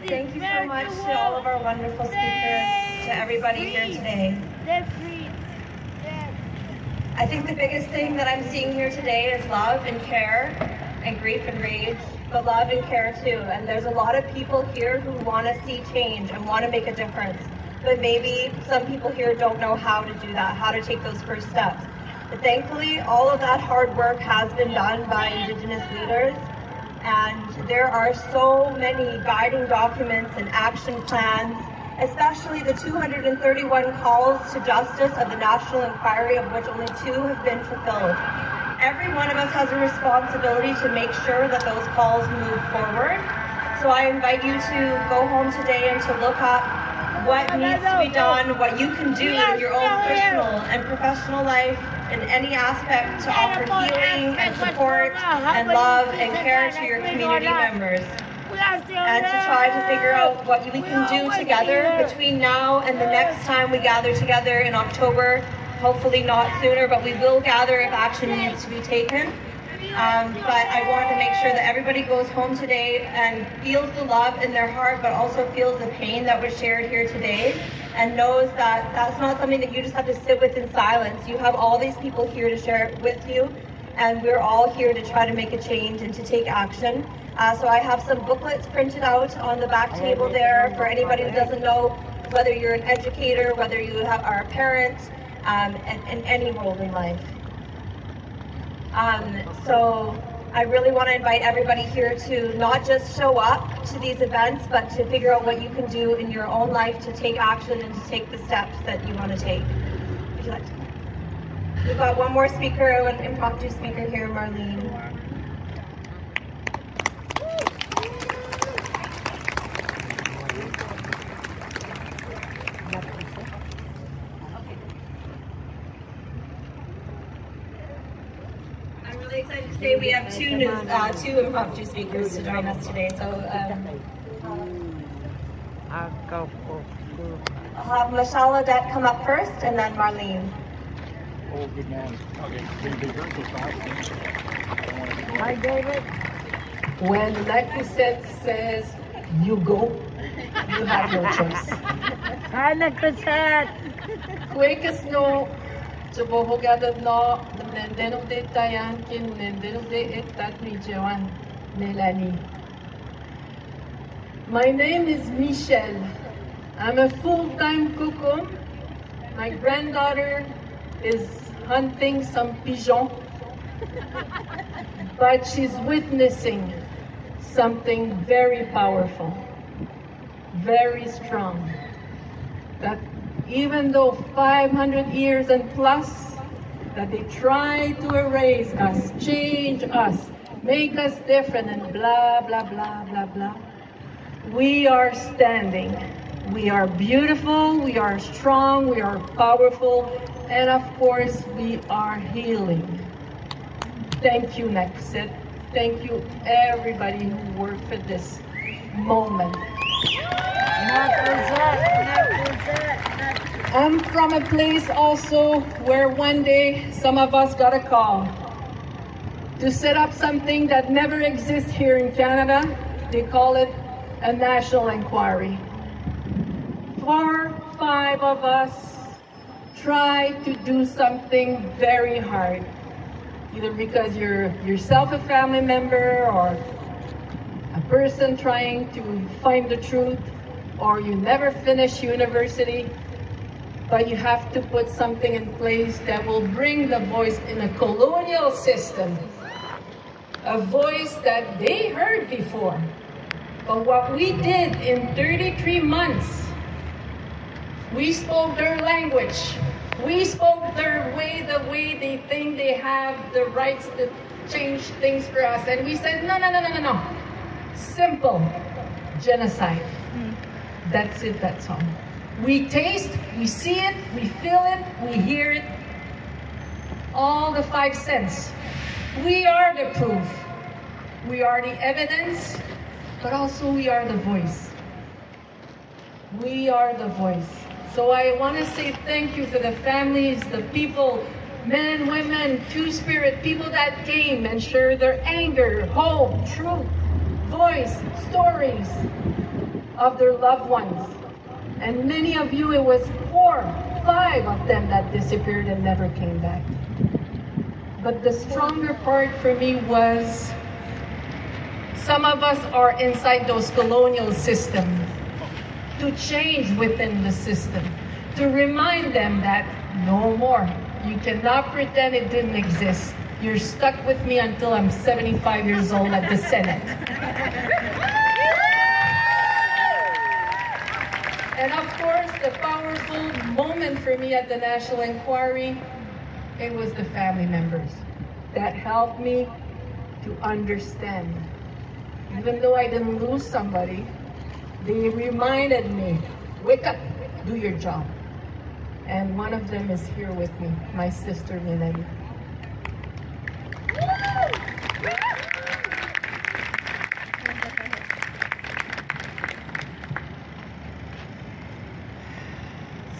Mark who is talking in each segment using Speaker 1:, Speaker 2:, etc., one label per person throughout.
Speaker 1: Thank you so much to all of our wonderful speakers, to everybody here today. I think the biggest thing that I'm seeing here today is love and care and grief and rage, but love and care too. And there's a lot of people here who want to see change and want to make a difference. But maybe some people here don't know how to do that, how to take those first steps. But thankfully, all of that hard work has been done by Indigenous leaders. And there are so many guiding documents and action plans, especially the 231 calls to justice of the National Inquiry, of which only 2 have been fulfilled. Every one of us has a responsibility to make sure that those calls move forward. So I invite you to go home today and to look up what needs to be done, what you can do in your own personal and professional life, in any aspect to offer healing and support and love and care to your community members. And to try to figure out what we can do together between now and the next time we gather together in October. Hopefully not sooner, but we will gather if action needs to be taken. But I want to make sure that everybody goes home today and feels the love in their heart, but also feels the pain that was shared here today, and knows that that's not something that you just have to sit with in silence. You have all these people here to share it with you, and we're all here to try to make a change and to take action. So I have some booklets printed out on the back table there for anybody who doesn't know, whether you're an educator, whether you are a parent, and any role in life. So I really want to invite everybody here to not just show up to these events, but to figure out what you can do in your own life to take action and to take the steps that you want to take. Would you like to? We've got one more speaker, an impromptu speaker here, Marlene. Excited to say we have two impromptu speakers to join us today. So I'll have Michelle Odette come up first, and then Marlene.
Speaker 2: Oh, good man. Okay, can you be very fast?
Speaker 3: Hi, David.
Speaker 4: When Lecusette says you go, you have no choice.
Speaker 3: Hi, Lecusette.
Speaker 4: Quickest no. Nendeno de Tayan, Nendeno de Etat Mijoan, Melanie. My name is Michelle. I'm a full-time cuckoo. My granddaughter is hunting some pigeons, but she's witnessing something very powerful, very strong. That even though 500 years and plus that they try to erase us, change us, make us different, and blah, blah, blah, blah, blah, we are standing. We are beautiful, we are strong, we are powerful, and of course, we are healing. Thank you, Nexit. Thank you, everybody who worked for this moment. I'm from a place also where one day some of us got a call to set up something that never exists here in Canada. They call it a national inquiry. 4, 5 of us tried to do something very hard, either because you're yourself a family member or a person trying to find the truth, or you never finish university, but you have to put something in place that will bring the voice in a colonial system, a voice that they heard before. But what we did in 33 months, we spoke their language. We spoke their way, the way they think they have the rights to change things for us. And we said, no, no, no, no, no, no. Simple genocide. That's it, that's all. We taste, we see it, we feel it, we hear it. All the 5 senses. We are the proof. We are the evidence, but also we are the voice. We are the voice. So I want to say thank you for the families, the people, men, women, two-spirit, people that came and shared their anger, hope, truth, voice, stories. of their loved ones. And many of you, it was 4, 5 of them that disappeared and never came back. But the stronger part for me was some of us are inside those colonial systems. To change within the system, to remind them that no more. You cannot pretend it didn't exist. You're stuck with me until I'm 75 years old at the Senate. And of course, the powerful moment for me at the National Inquiry, it was the family members that helped me to understand. Even though I didn't lose somebody, they reminded me, wake up, do your job. And one of them is here with me, my sister, Nilay.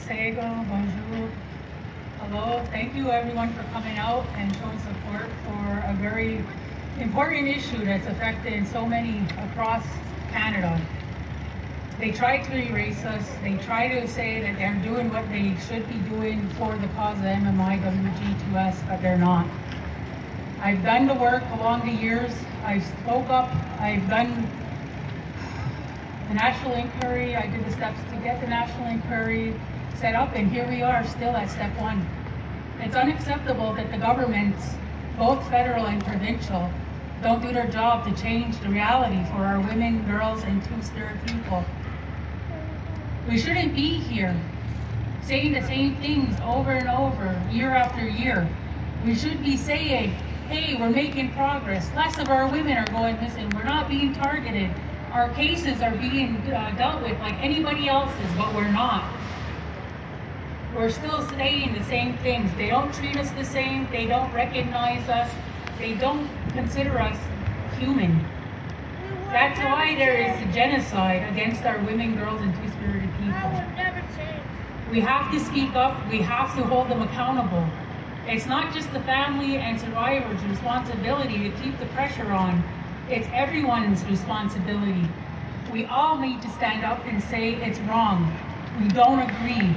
Speaker 5: Sego, bonjour. Hello, thank you everyone for coming out and showing support for a very important issue that's affected so many across Canada. They try to erase us. They try to say that they're doing what they should be doing for the cause of MMIWG2S, but they're not. I've done the work along the years. I've spoke up. I've done the National Inquiry. I did the steps to get the National Inquiry set up, and here we are still at step 1. It's unacceptable that the governments, both federal and provincial, don't do their job to change the reality for our women, girls, and Two-Spirit people. We shouldn't be here saying the same things over and over, year after year. We should be saying, hey, we're making progress. Less of our women are going missing. We're not being targeted. Our cases are being dealt with like anybody else's, but we're not. We're still saying the same things. They don't treat us the same. They don't recognize us. They don't consider us human. That's why there is a genocide against our women, girls, and Two-Spirited people. We have to speak up. We have to hold them accountable. It's not just the family and survivors' responsibility to keep the pressure on. It's everyone's responsibility. We all need to stand up and say it's wrong. We don't agree.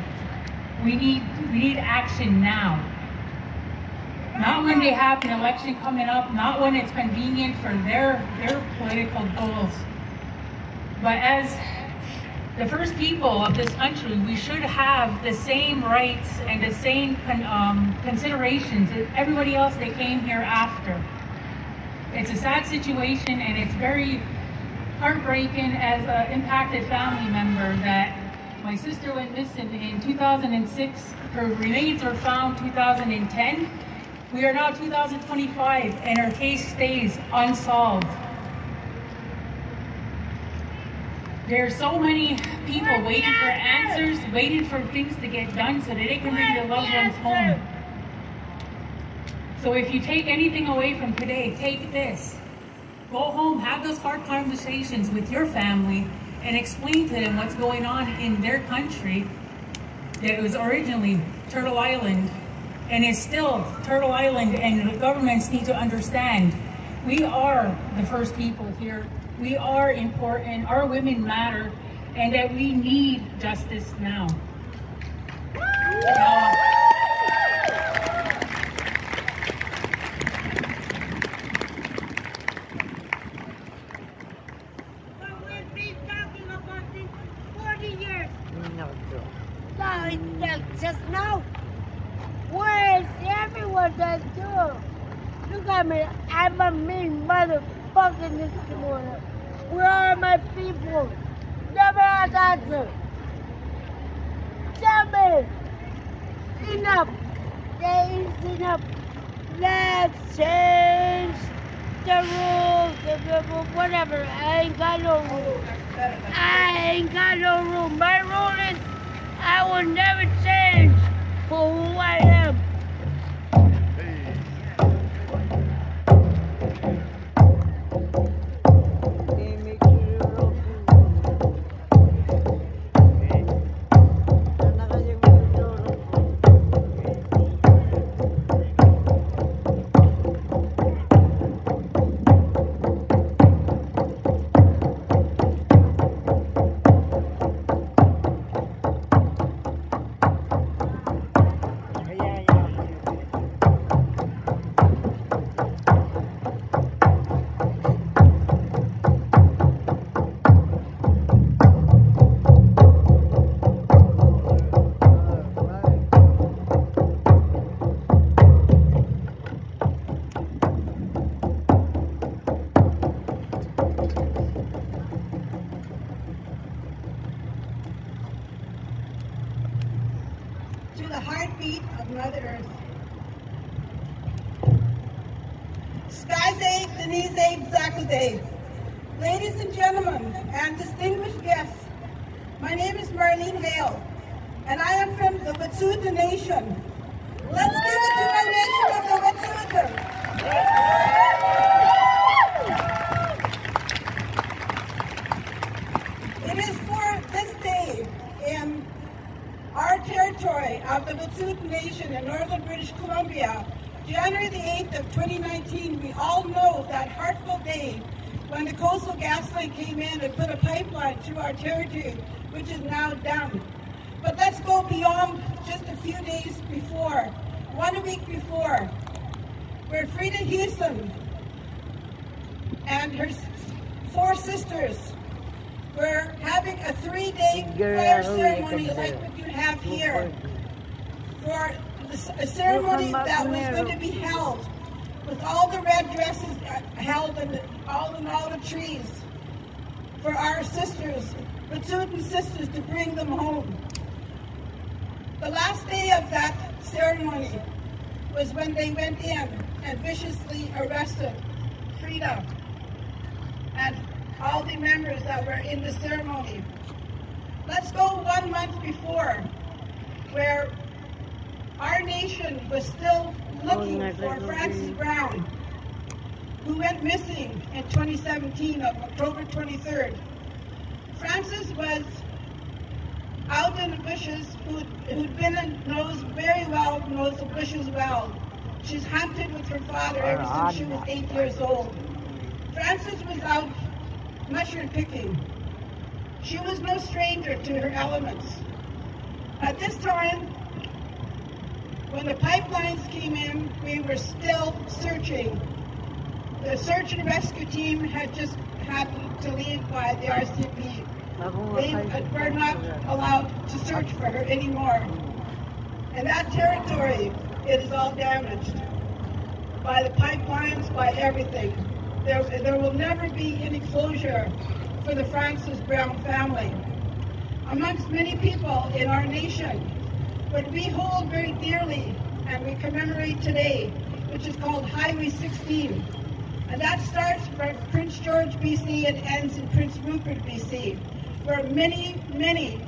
Speaker 5: We need action now. Not when they have an election coming up, not when it's convenient for their political goals. But as the first people of this country, we should have the same rights and the same considerations as everybody else that came here after. It's a sad situation, and it's very heartbreaking as an impacted family member that my sister went missing in 2006. Her remains were found 2010. We are now 2025, and her case stays unsolved. There are so many people waiting for answers, waiting for things to get done so that they can bring their loved ones home. So if you take anything away from today, take this. Go home, have those hard conversations with your family, and explain to them what's going on in their country that was originally Turtle Island and is still Turtle Island, and the governments need to understand we are the first people here. We are important, our women matter, and that we need justice now.
Speaker 3: We've been talking about this 40 years. No, it's not just now. Where is everyone that do? Look at me, I'm a mean motherfucking this morning. Where are my people? Never had answer. Tell me. Enough. There is enough. Let's change the rules. Whatever. I ain't got no rules. I ain't got no rule. My rule is I will never change for who I am.
Speaker 6: visitors. Skyze, Denise, Zakaze. Ladies and gentlemen, and distinguished guests, my name is Marlene Hale, and I am from the Wet'suwet'en Nation. Let's give it to my nation of the Wet'suwet'en. It is for this day in our territory of the Wet'suwet'en Nation in northern British Columbia, January the 8th of 2019, we all know that heartful day when the Coastal GasLink came in and put a pipeline through our territory, which is now done. But let's go beyond just a few days before, 1 week before, where Frida Houston and her 4 sisters were having a 3-day fire ceremony like what you have here, for a ceremony that was going to be held with all the red dresses held and all the trees for our sisters, Wet'suwet'en sisters, to bring them home. The last day of that ceremony was when they went in and viciously arrested Frida and all the members that were in the ceremony. Let's go 1 month before, where our nation was still looking for Frances Brown, who went missing in 2017 on October 23rd. Frances was out in the bushes, who'd been and knows the bushes well. She's hunted with her father ever since she was 8 years old. Frances was out mushroom picking. She was no stranger to her elements. At this time, when the pipelines came in, we were still searching. The search and rescue team had just happened to leave by the RCP. They were not allowed to search for her anymore. In that territory, it is all damaged by the pipelines, by everything. There will never be any closure for the Frances Brown family. Amongst many people in our nation, what we hold very dearly and we commemorate today, which is called Highway 16. And that starts from Prince George, BC, and ends in Prince Rupert, BC, where many, many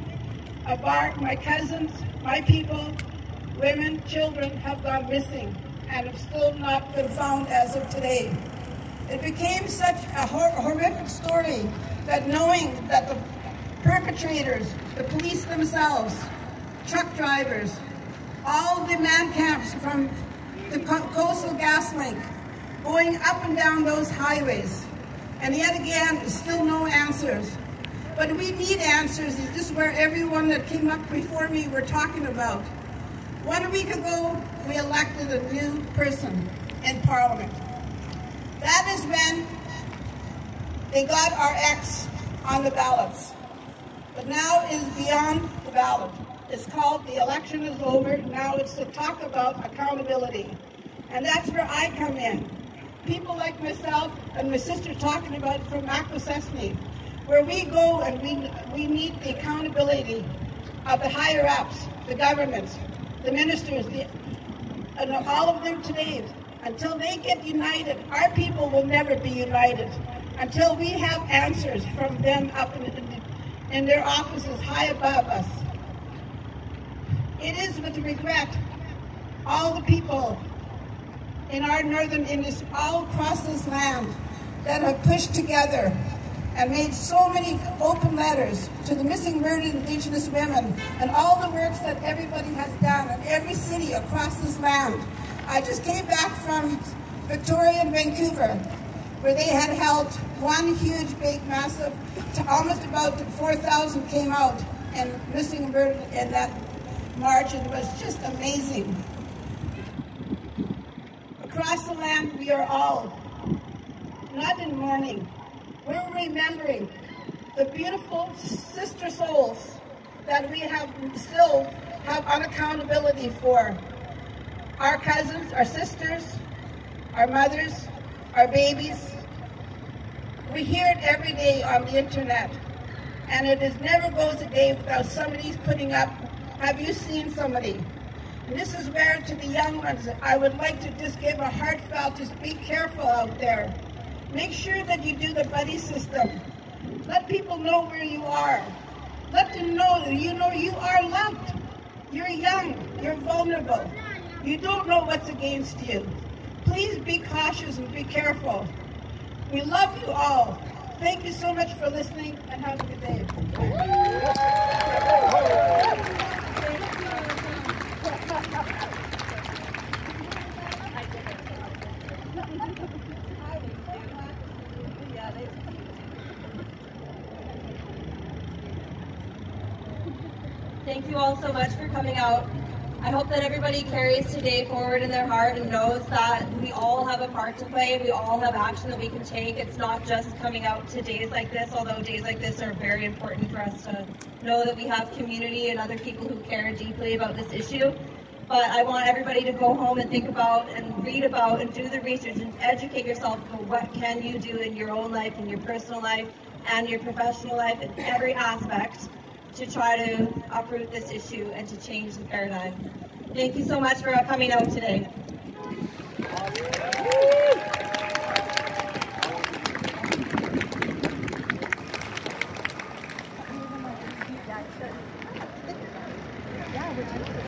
Speaker 6: of my cousins, my people, women, children have gone missing and have still not been found as of today. It became such a horrific story that knowing that the perpetrators, the police themselves, truck drivers, all the man camps from the Coastal GasLink going up and down those highways, and yet again, still no answers. But we need answers. This is where everyone that came up before me were talking about. 1 week ago, we elected a new person in Parliament. That is when they got our ex on the ballots. But now it is beyond the ballot. It's called the election is over. Now it's to talk about accountability. And that's where I come in. People like myself and my sister talking about from Akwesasne, where we go and we need the accountability of the higher ups, the governments, the ministers, and all of them today. Until they get united, our people will never be united. Until we have answers from them up in their offices high above us. It is with regret, all the people in our northern industry, all across this land, that have pushed together and made so many open letters to the missing murdered Indigenous women and all the works that everybody has done in every city across this land. I just came back from Victoria and Vancouver, where they had held one huge, big, massive, almost about 4,000 came out and missing and murdered in that march. It was just amazing. Across the land, we are all not in mourning. We're remembering the beautiful sister souls that we still have unaccountability for. Our cousins, our sisters, our mothers, our babies. We hear it every day on the internet, and never goes a day without somebody's putting up, have you seen somebody? And this is where, to the young ones, I would like to just give a heartfelt, just be careful out there. Make sure that you do the buddy system. Let people know where you are. Let them know that you are loved. You're young, you're vulnerable. You don't know what's against you. Please be cautious and be careful. We love you all. Thank you so much for listening, and have a good day.
Speaker 1: Thank you all so much for coming out. I hope that everybody carries today forward in their heart and knows that we all have a part to play. We all have action that we can take. It's not just coming out to days like this, although days like this are very important for us to know that we have community and other people who care deeply about this issue. But I want everybody to go home and think about and read about and do the research and educate yourself about what can you do in your own life, in your personal life, and your professional life, in every aspect, to try to uproot this issue and to change the paradigm. Thank you so much for coming out today.